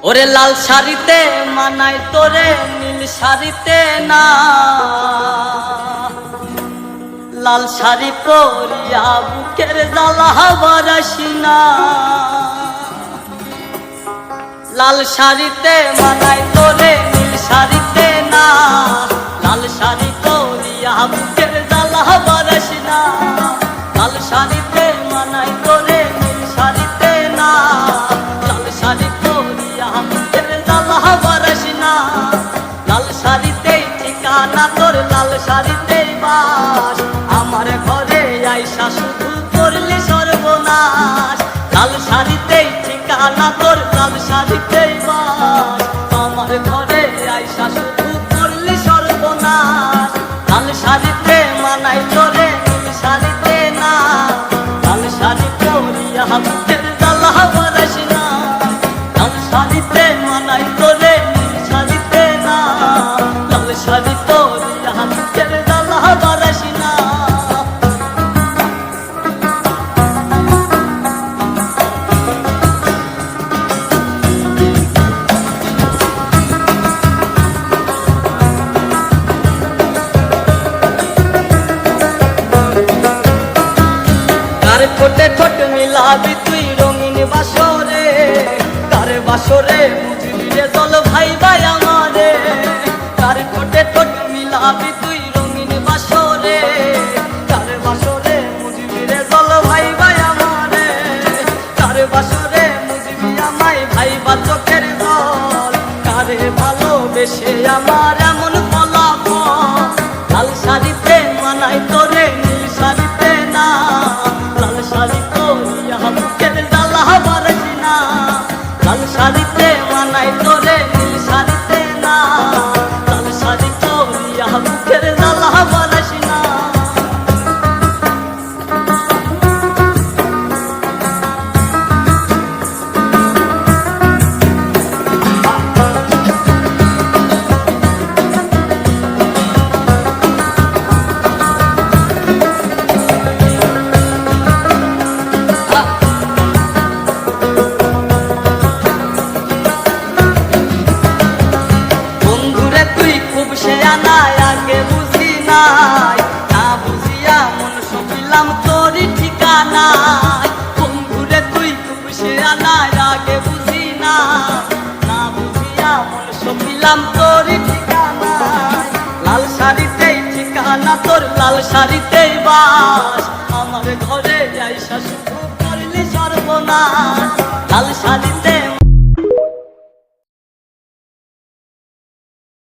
ওরে লাল শাড়িতে মানাই তোরে নীল শাড়িতে না, লাল শাড়ি পরিয়া বুকের জ্বালা বারাসি না। লাল শাড়িতে মানাই তোরে নীল শাড়িতে না, লাল শাড়ি পরিয়া বুকের জ্বালা বারাসি না। লাল শাড়িতে মানাই তোরে নীল শাড়িতে না, লাল শাড়ি পরিয়া বুকের জ্বালা বারাসি না। লাল শাড়িতেই ঠিকানা তোর, লাল শাড়িতেই বাস, আমার ঘরে আইসা শুধু করলি সর্বনাশ। লাল শাড়িতেই ঠিকানা তোর, লাল শাড়িতেই বাস, আমার ঘরে আইসা শুধু করলি সর্বনাশ। লাল শাড়িতে মানাই তোরে নীল শাড়িতে না, লাল শাড়ি পরিয়া বুকের জ্বালা বারাসি না। লাল শাড়িতে মানাই তোরে নীল শাড়িতে না, লাল শাড়ি পরিয়া বুকের জ্বালা বারাসি না। কার ঠোঁটে ঠোঁট মিলাবি তুই রঙিন বাসরে, কার বাসরে বুঝবি রে চল ভাই ভাই আমারে। কার ঠোঁটে ঠোঁট মিলাবি তুই রঙিন বাসরে, কার বাসরে বুঝবি রে চল ভাই ভাই আমারে। কার বাসরে বুঝবি আমায় ভাই বা চোখের জল, কারে ভালোবেসে আমার এমন ফলাফল। লাল শাড়িতে মানাই তোরে নীল শাড়িতে না, লাল শাড়ি পরিয়া বুকের জ্বালা বারাসি না। লাল শাড়িতে মানাই তোরে নীল শাড়িতে না, লাল শাড়ি পরিয়া বুকের জ্বালা বারাসি না। বন্ধুরে তুই খুব শেয়ানা, আগে বুঝি নাই, না বুঝিয়া মন সপিলাম তোরই ঠিকানায়। বন্ধুরে তুই খুব শেয়ানা, আগে বুঝি না, না বুঝিয়া মন সপিলাম তোরই ঠিকানায়। লাল শাড়িতেই ঠিকানা তোর, লাল শাড়িতেই বাস, আমার ঘরে আইসা শুধু করলি সর্বনাশ। লাল শাড়ি